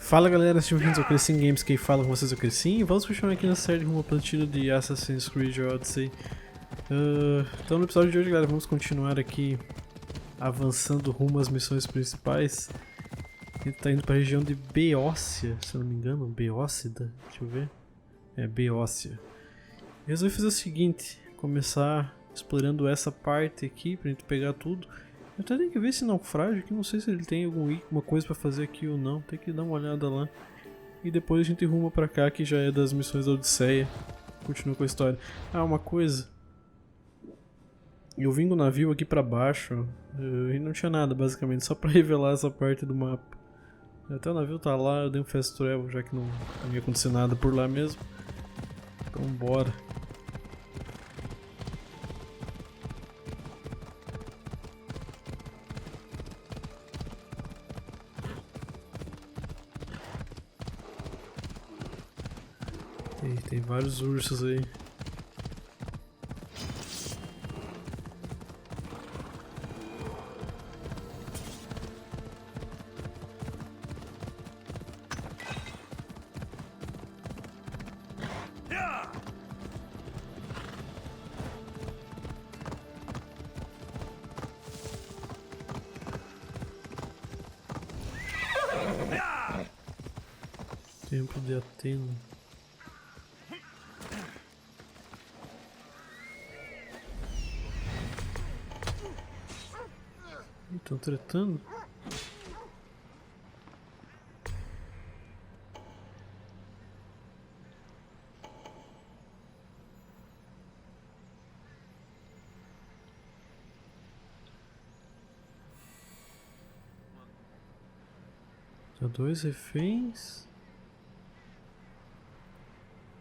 Fala galera, sejam bem-vindos ao Crescim Games, quem fala com vocês é o Crescim e vamos continuar aqui na série Rumo, Platina de Assassin's Creed Odyssey. Então no episódio de hoje, galera, vamos continuar aqui avançando rumo às missões principais. A gente tá indo pra região de Beócia, se eu não me engano, Beócida, deixa eu ver. É, Beócia. Eu resolvi fazer o seguinte, começar explorando essa parte aqui pra gente pegar tudo. Eu até tenho que ver esse naufrágio aqui, não sei se ele tem alguma coisa pra fazer aqui ou não, tem que dar uma olhada lá. E depois a gente ruma pra cá, que já é das missões da Odisseia. Continua com a história. Ah, uma coisa. Eu vim do navio aqui pra baixo, e não tinha nada basicamente, só pra revelar essa parte do mapa. Até o navio tá lá, eu dei um fast travel, já que não ia acontecer nada por lá mesmo. Então bora. Tem vários ursos aí. Templo de Atena. Estão tretando? Tá 2 reféns.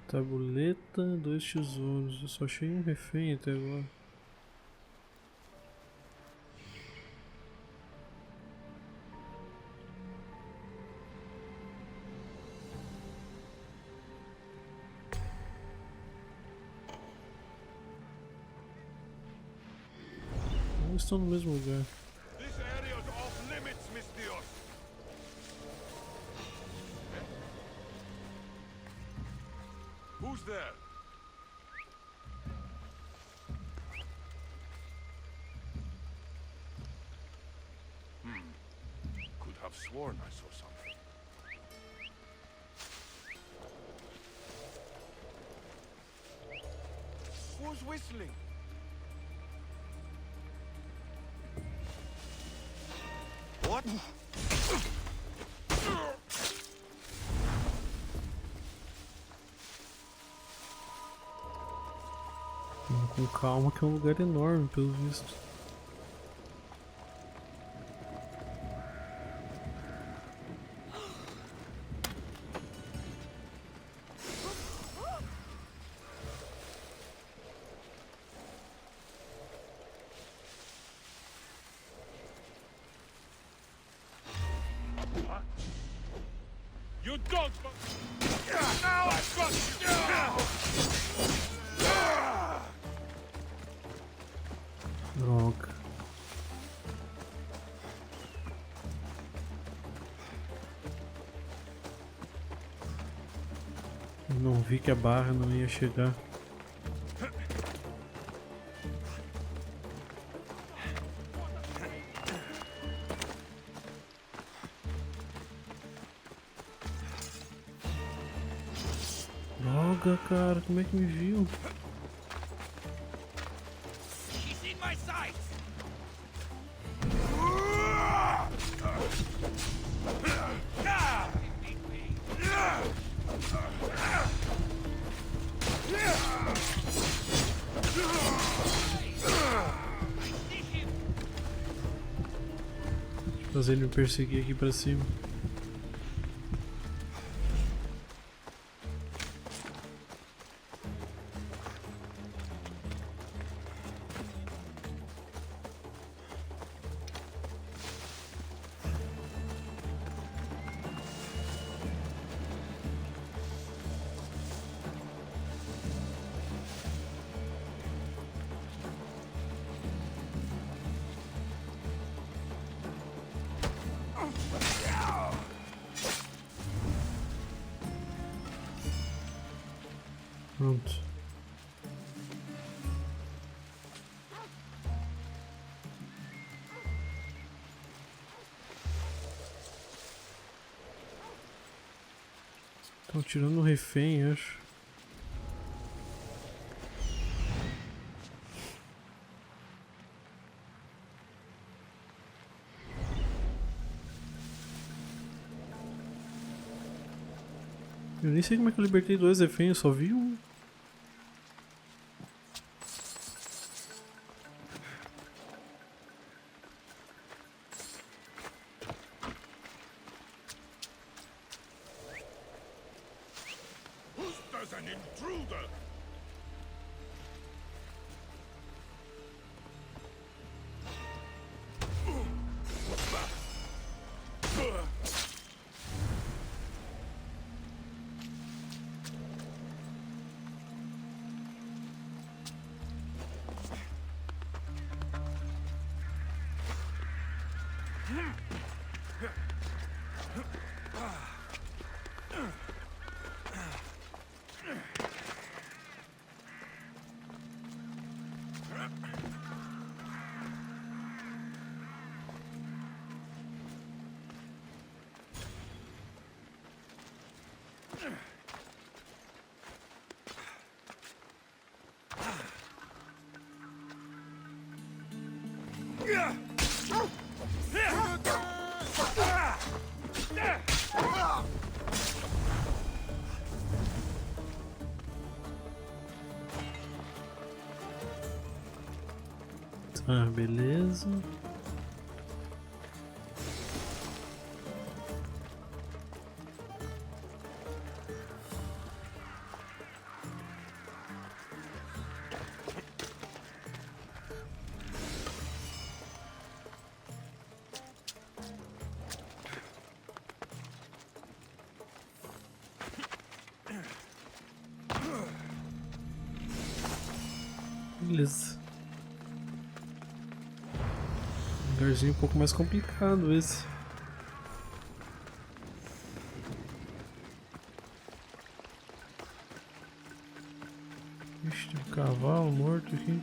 Tabuleta, 2 tesouros. Eu só achei um refém até agora. Não estão no mesmo lugar. Who's there? Could have sworn I saw something. Who's whistling? What? Com calma, que é um lugar enorme, pelo visto. You don't! Now I've got you! Droga. Eu não vi que a barra não ia chegar. Droga, cara, como é que me viu? Fazer ele me perseguir aqui pra cima. Pronto. Estão tirando um refém, acho. Eu nem sei como é que eu libertei 2 reféns, eu só vi um. There's an intruder! Ah, beleza. Beleza. Lugarzinho um pouco mais complicado esse. Ixi, tem um cavalo morto aqui.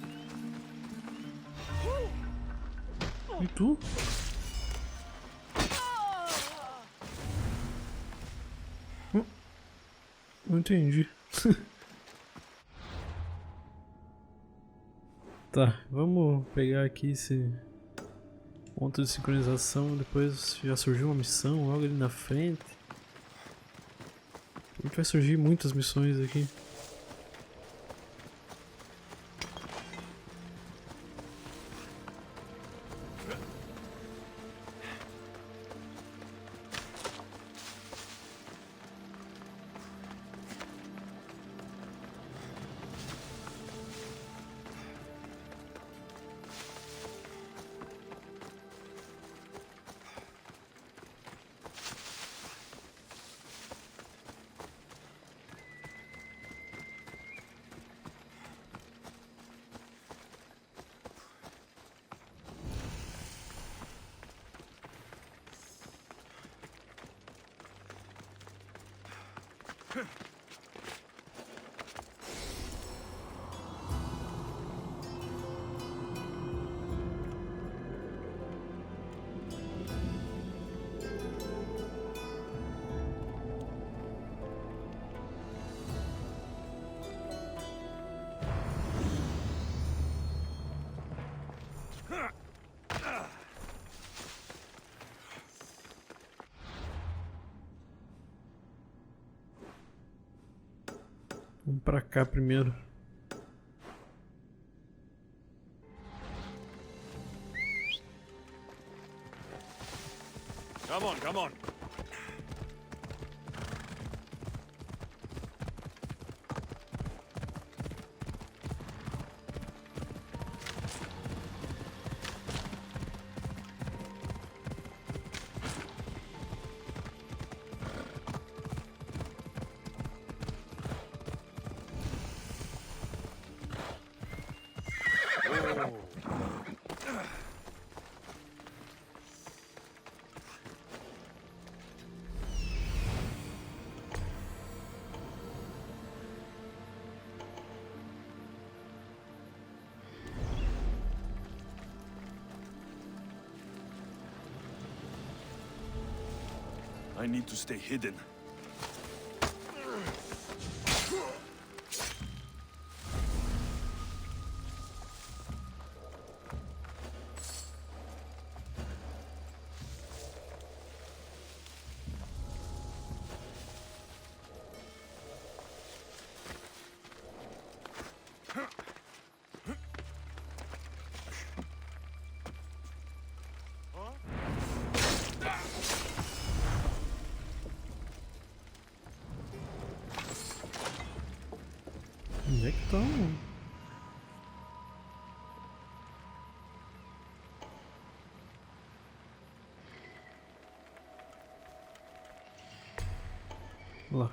E tu? Não entendi. Tá, vamos pegar aqui esse ponto de sincronização. Depois já surgiu uma missão logo ali na frente. A gente vai surgir muitas missões aqui. Vamos pra cá primeiro. Come on, come on. I need to stay hidden. Onde é que estão? Lá.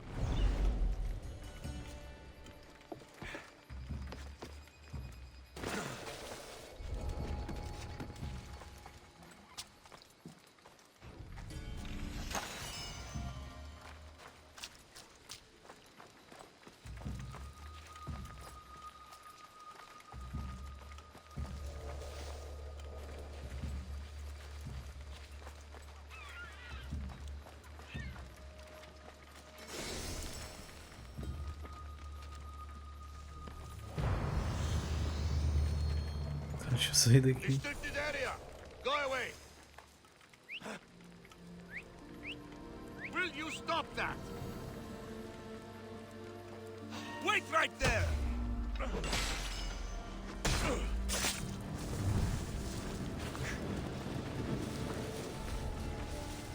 Deixa eu sair daqui. Restricted area. Go away. Will you stop that? Wait right there.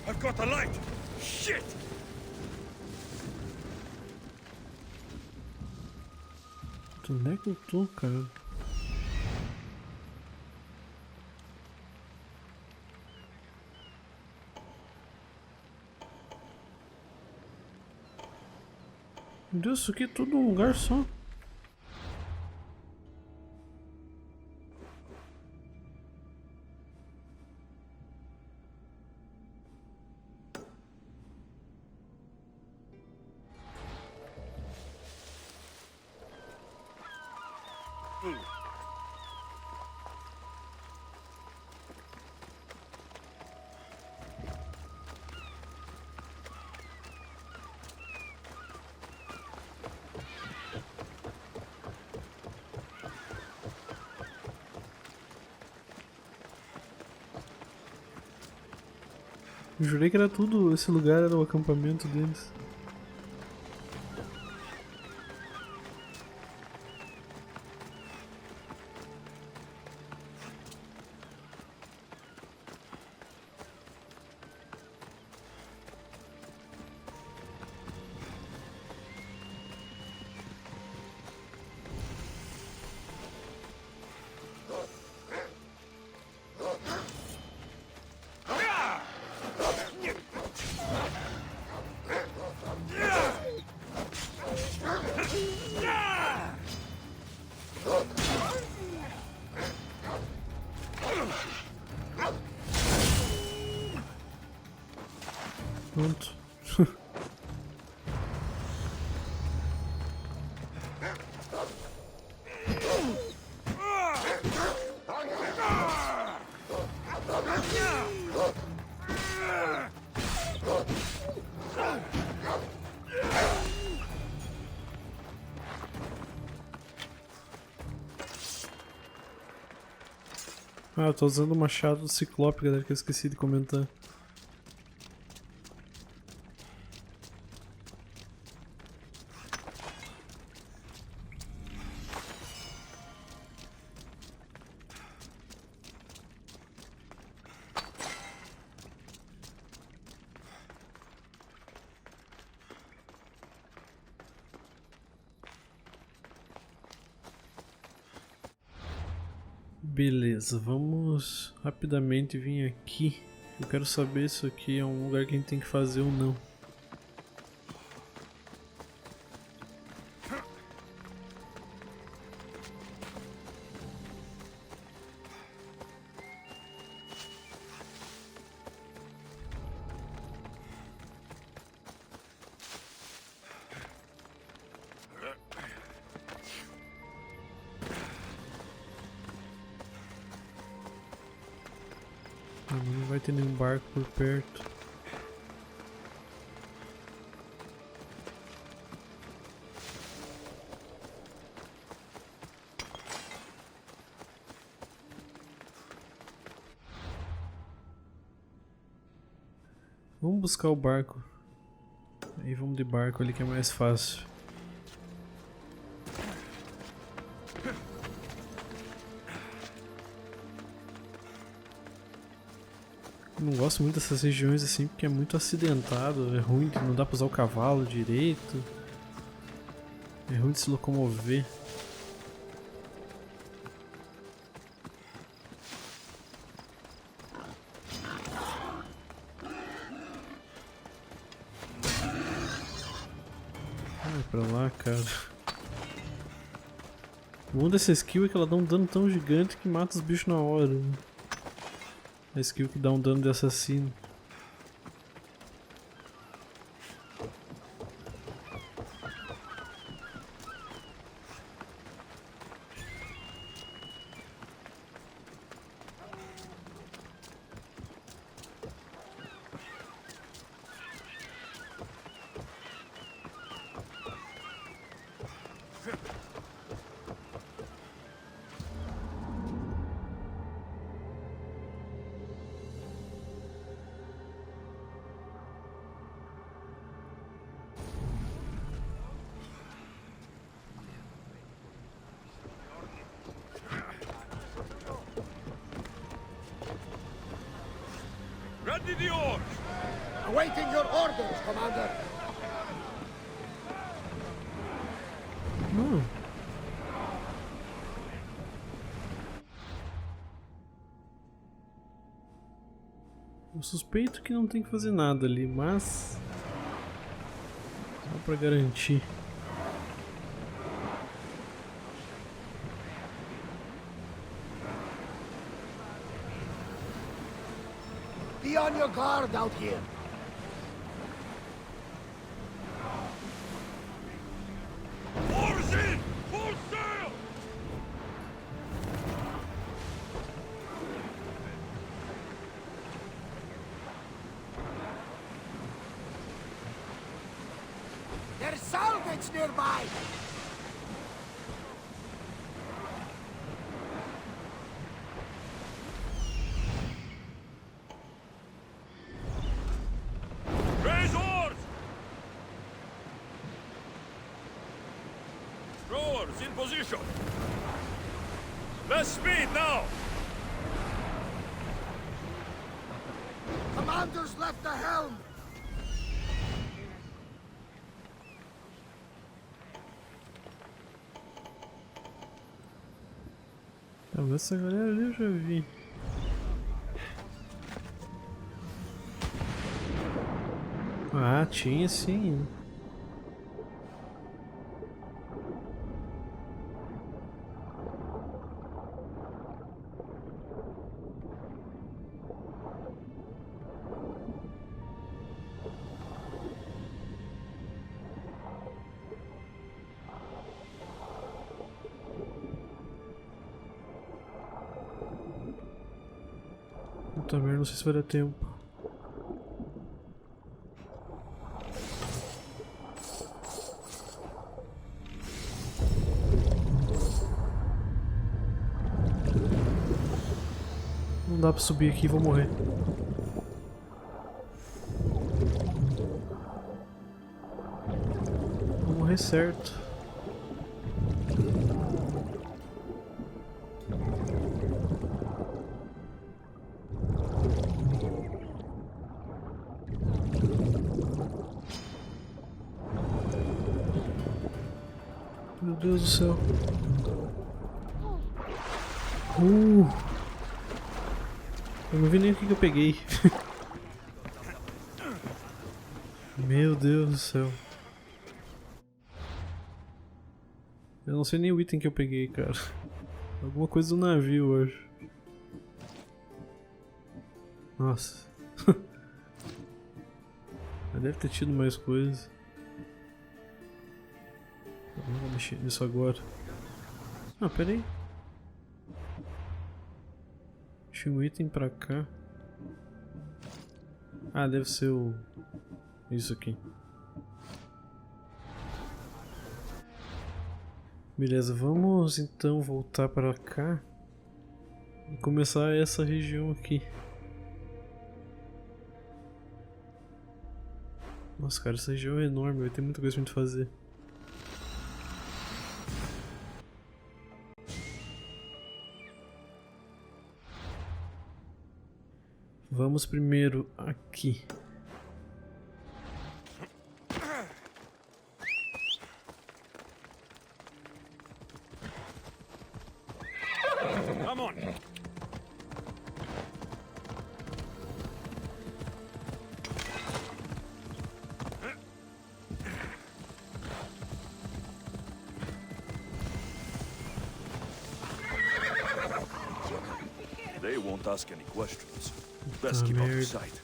I've got a light. Shit. Onde é que eu tô, cara? Meu Deus, isso aqui é tudo um lugar só. Eu jurei que era tudo, esse lugar era o acampamento deles. Pronto. Ah, eu tô usando o machado do Ciclope, galera, que eu esqueci de comentar. Beleza, vamos rapidamente vir aqui. Eu quero saber se aqui é um lugar que a gente tem que fazer ou não. Não vai ter nenhum barco por perto. Vamos buscar o barco. Aí vamos de barco ali que é mais fácil. Eu não gosto muito dessas regiões assim porque é muito acidentado, é ruim, não dá pra usar o cavalo direito. É ruim de se locomover. Vai pra lá, cara. O bom dessa skill é que ela dá um dano tão gigante que mata os bichos na hora. Né? A skill que dá um dano de assassino. Ready the oars! Awaiting your orders, Commander. Eu suspeito que não tem que fazer nada ali, mas só pra garantir. Be on your guard out here. Oars in! Full sail! There's salvage nearby. Raise oars! Rowers in position! Less speed now! Commander's left the helm. Ah, mas essa galera ali eu já vi. Ah, tinha sim. Puta merda, não sei se vai dar tempo. Não dá pra subir aqui, vou morrer. Vou morrer certo. Meu Deus do céu. Eu não vi nem o que eu peguei. Meu Deus do céu. Eu não sei nem o item que eu peguei, cara. Alguma coisa do navio hoje. Nossa. Deve ter tido mais coisa. Não vou mexer nisso agora. Ah, pera aí. Tinha um item pra cá. Ah, deve ser o... isso aqui. Beleza, vamos então voltar pra cá. E começar essa região aqui. Nossa, cara, essa região é enorme, vai ter muita coisa pra gente fazer. Vamos primeiro aqui. Come on. They won't ask any questions. Best keep out of sight.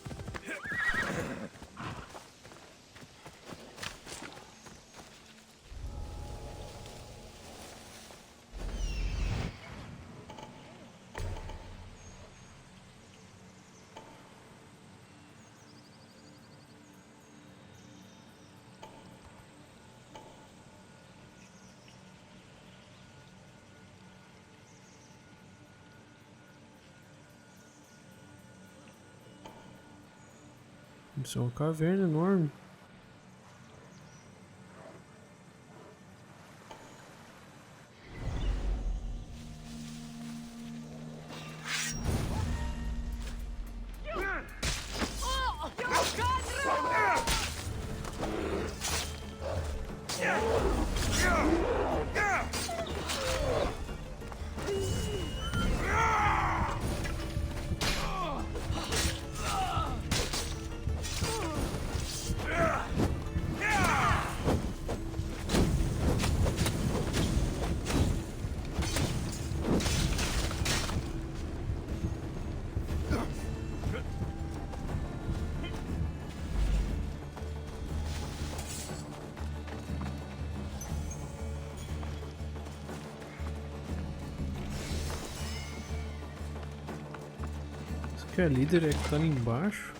Isso é uma caverna enorme. Que a líder é que tá ali embaixo.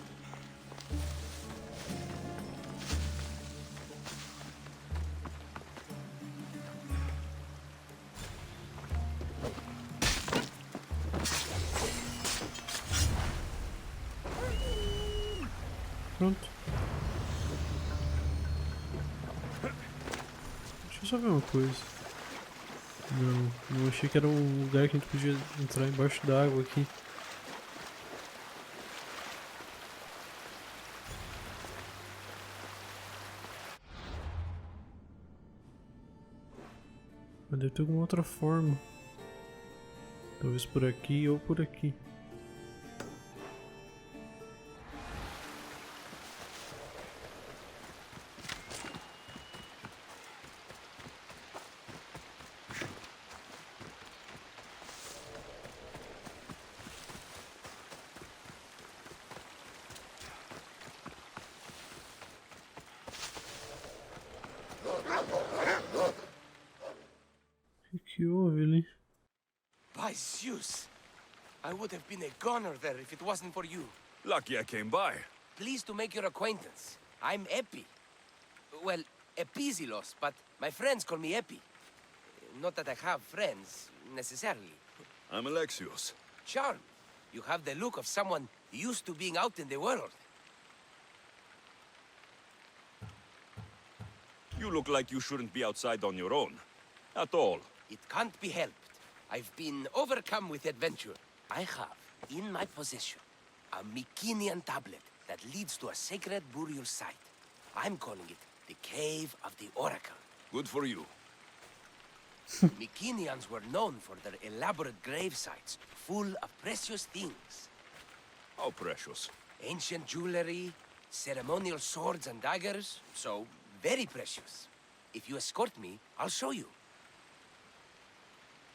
Pronto. Deixa eu só ver uma coisa. Não achei que era um lugar que a gente podia entrar embaixo d'água aqui. Mas deve ter alguma outra forma. Talvez por aqui ou por aqui. O que houve ali? By Zeus! I would have been a goner there if it wasn't for you. Lucky I came by. Pleased to make your acquaintance. I'm Epi. Well, Epizilos, but my friends call me Epi. Not that I have friends, necessarily. I'm Alexios. Charm. You have the look of someone used to being out in the world. You look like you shouldn't be outside on your own. At all. It can't be helped. I've been overcome with adventure. I have, in my possession, a Mycenaean tablet that leads to a sacred burial site. I'm calling it the Cave of the Oracle. Good for you. Mycenaeans were known for their elaborate grave sites, full of precious things. How precious. Ancient jewelry, ceremonial swords and daggers, so very precious. If you escort me, I'll show you.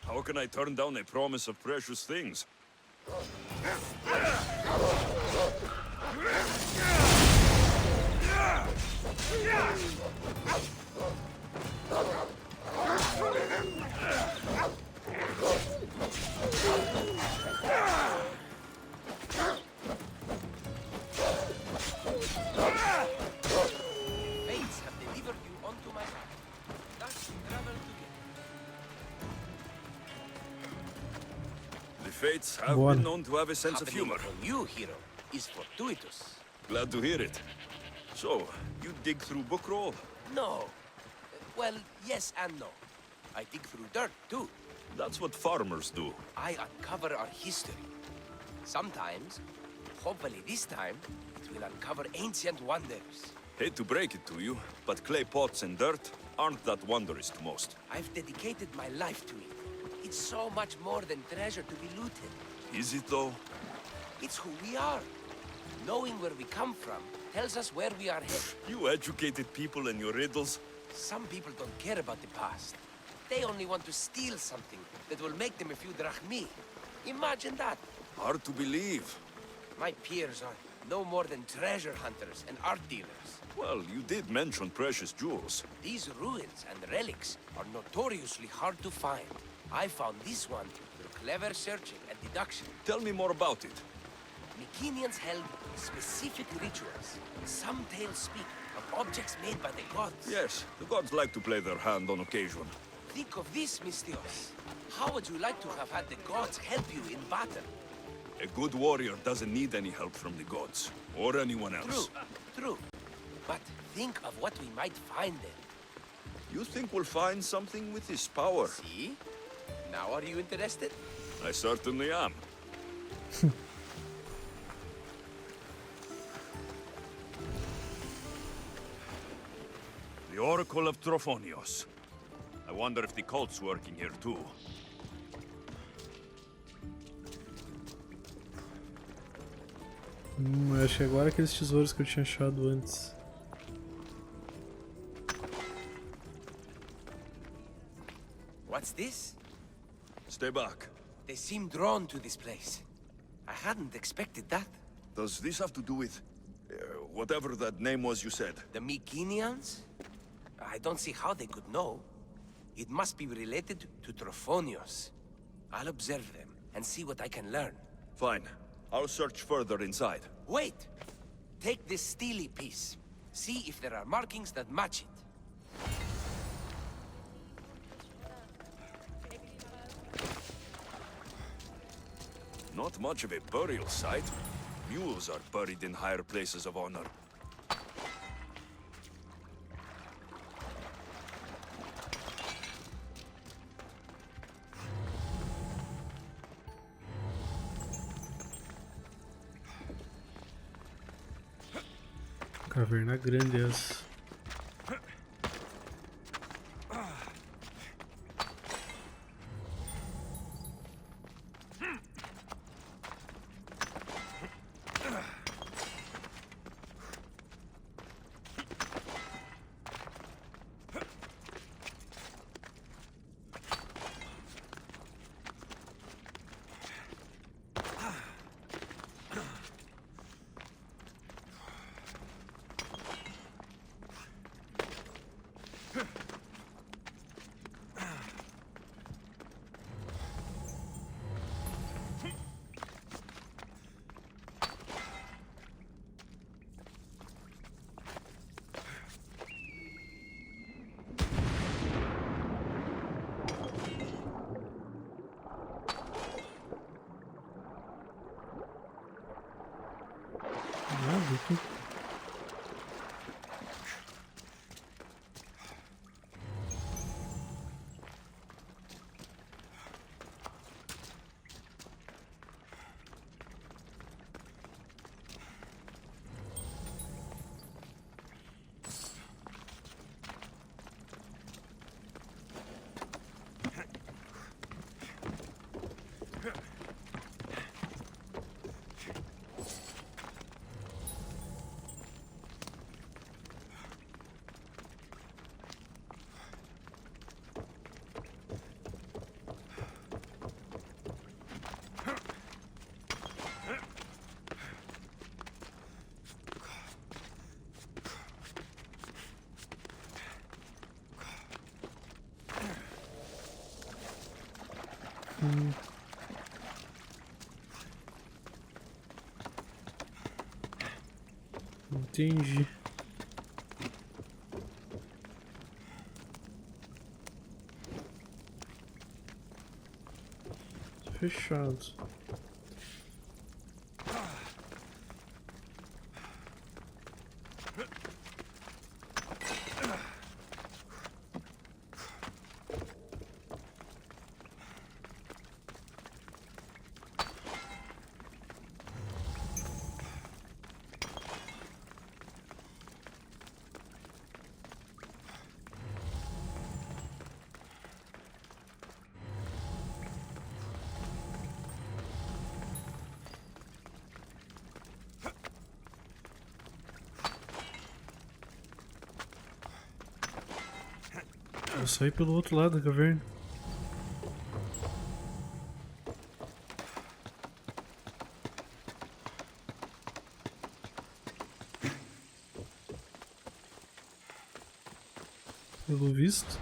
How can I turn down a promise of precious things? Fates have delivered you onto my path. Thus we travel together. The fates have Bora. been known to have a sense of Happening humor. from you, hero, is fortuitous. Glad to hear it. So, you dig through book roll? No. Well, yes and no. I dig through dirt, too. That's what farmers do. I uncover our history. Sometimes, hopefully this time, it will uncover ancient wonders. Hate to break it to you, but clay pots and dirt aren't that wondrous to most. I've dedicated my life to it. It's so much more than treasure to be looted. Is it though? It's who we are. Knowing where we come from tells us where we are headed. You educated people and your riddles? Some people don't care about the past. They only want to steal something that will make them a few drachmi. Imagine that. Hard to believe. My peers are no more than treasure hunters and art dealers. Well, you did mention precious jewels. These ruins and relics are notoriously hard to find. I found this one through clever searching and deduction. Tell me more about it. Mycenaeans held specific rituals. Some tales speak of objects made by the gods. Yes, the gods like to play their hand on occasion. Think of this, Mystios. How would you like to have had the gods help you in battle? A good warrior doesn't need any help from the gods, or anyone else. True. But think of what we might find there. You think we'll find something with this power? See? Now are you interested? I certainly am. The Oracle of Trophonios. I wonder if the cult's working here too. Acho que agora aqueles tesouros que eu tinha achado antes. What's this? Stay back. They seem drawn to this place. I hadn't expected that. Does this have to do with... whatever that name was you said? The Mycenaeans? I don't see how they could know. It must be related to Trophonios. I'll observe them and see what I can learn. Fine. I'll search further inside. Wait! Take this steely piece. See if there are markings that match it. Not much of a burial site. Mules are buried in higher places of honor. Caverna grande essa. Nada aqui. Entendi. Fechado. Vou sair pelo outro lado da caverna. Pelo visto.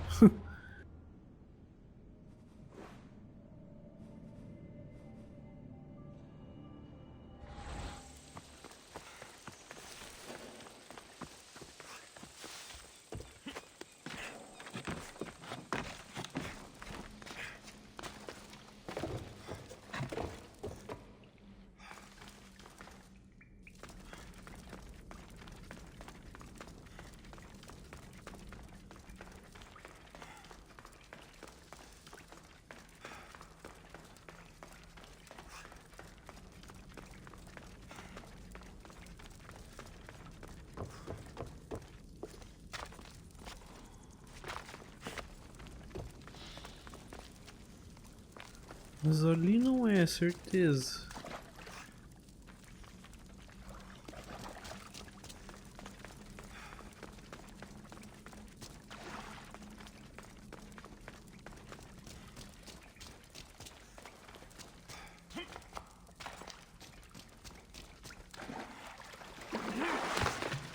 Mas ali não é, certeza.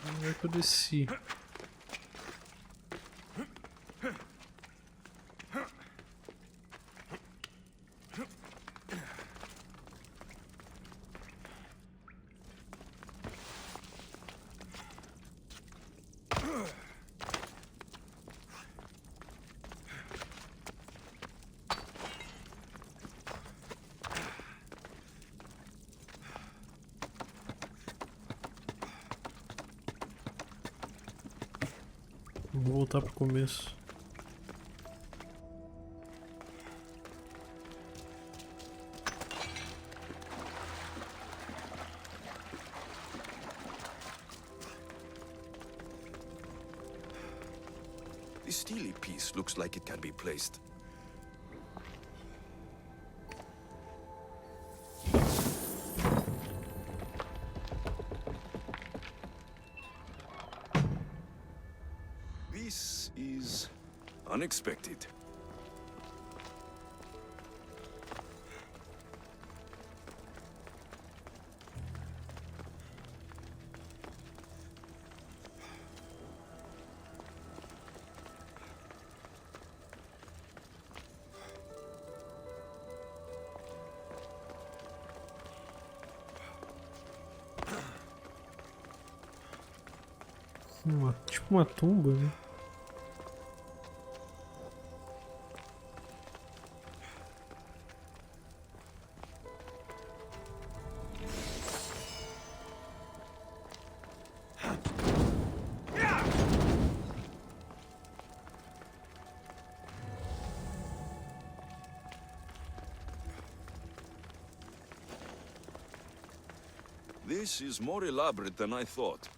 Onde é que eu desci? Vou voltar pro começo. This steely piece looks like it can be placed. This is unexpected. Tipo uma tumba, né? This is more elaborate than I thought.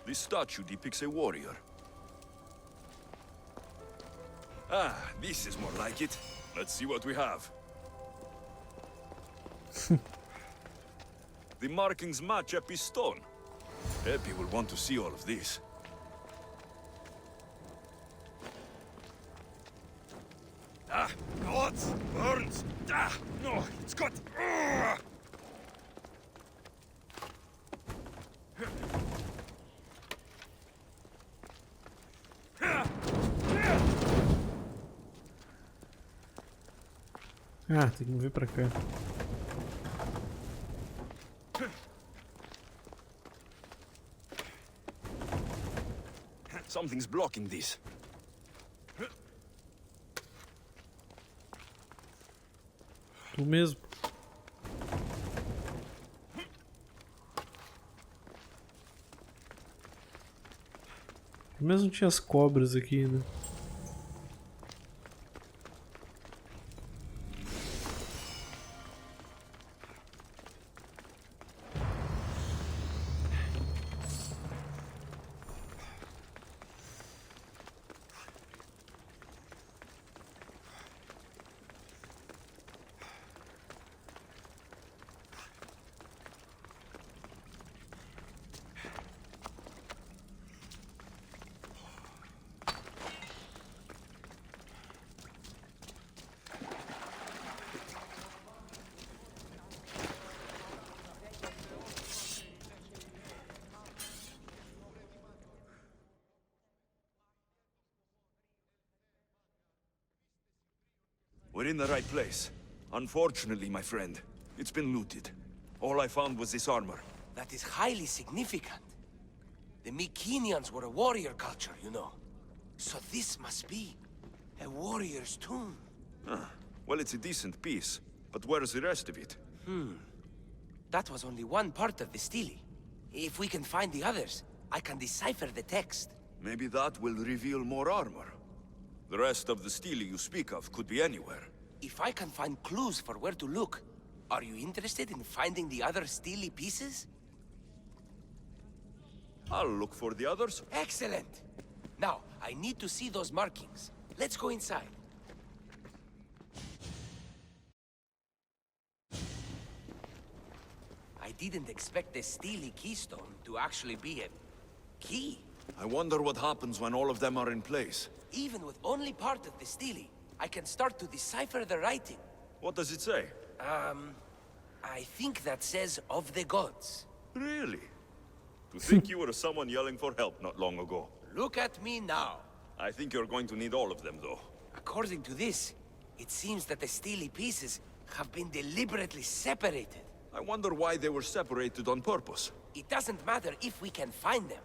This statue depicts a warrior. Ah, this is more like it. Let's see what we have. The markings match Epi's stone. Epi will want to see all of this. Ah, knots, burns. Ah, no, it's got... Ah, tem que mover pra cá. Something's blocking this. Tu mesmo. Pelo menos não tinha as cobras aqui, né? We're in the right place. Unfortunately, my friend, it's been looted. All I found was this armor. That is highly significant. The Mycenaeans were a warrior culture, you know. So this must be a warrior's tomb. Well, it's a decent piece, but where's the rest of it? That was only one part of the stele. If we can find the others, I can decipher the text. Maybe that will reveal more armor. The rest of the stele you speak of could be anywhere. If I can find clues for where to look, are you interested in finding the other stele pieces? I'll look for the others. Excellent! Now, I need to see those markings. Let's go inside. I didn't expect the stele keystone to actually be a key. I wonder what happens when all of them are in place. Even with only part of the stele, I can start to decipher the writing. What does it say? I think that says of the gods. Really? To think you were someone yelling for help not long ago. Look at me now. I think you're going to need all of them, though. According to this, it seems that the stele pieces have been deliberately separated. I wonder why they were separated on purpose. It doesn't matter if we can find them.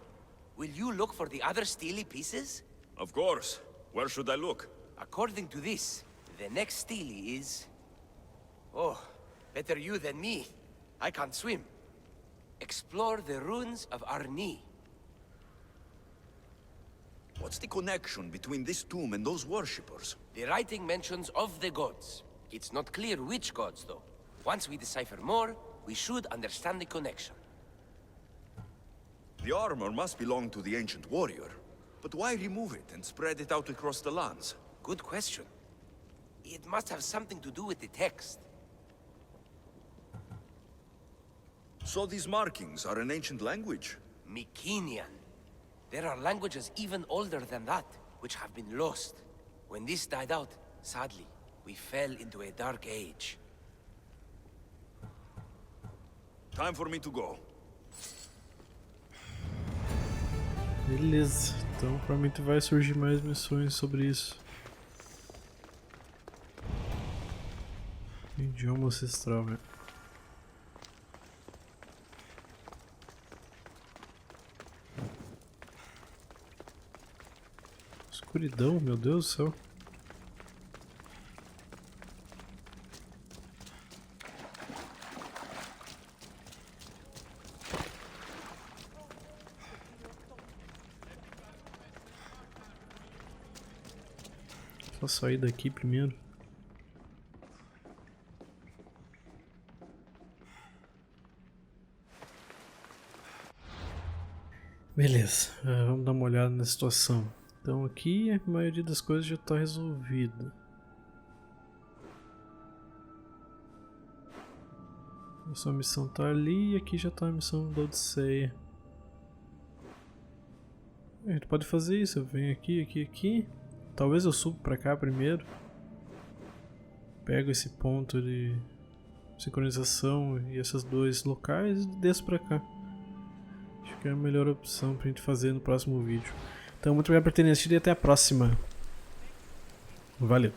Will you look for the other stele pieces? Of course. Where should I look? According to this, the next stele is... Oh, better you than me. I can't swim. Explore the ruins of Arni. What's the connection between this tomb and those worshippers? The writing mentions of the gods. It's not clear which gods, though. Once we decipher more, we should understand the connection. The armor must belong to the ancient warrior. But why remove it and spread it out across the lands? Good question. It must have something to do with the text. So these markings are an ancient language? Mycenaean. There are languages even older than that, which have been lost. When this died out, sadly, we fell into a dark age. Time for me to go. Beleza, então provavelmente vai surgir mais missões sobre isso. Idioma ancestral, velho. Escuridão, meu Deus do céu. Só sair daqui primeiro. Beleza, vamos dar uma olhada na situação. Então aqui a maioria das coisas já está resolvida. Essa missão está ali e aqui já está a missão da Odisseia. A gente pode fazer isso, eu venho aqui. Talvez eu suba pra cá primeiro. Pego esse ponto de sincronização e esses dois locais e desço pra cá. Acho que é a melhor opção pra gente fazer no próximo vídeo. Então muito obrigado por terem assistido e até a próxima. Valeu!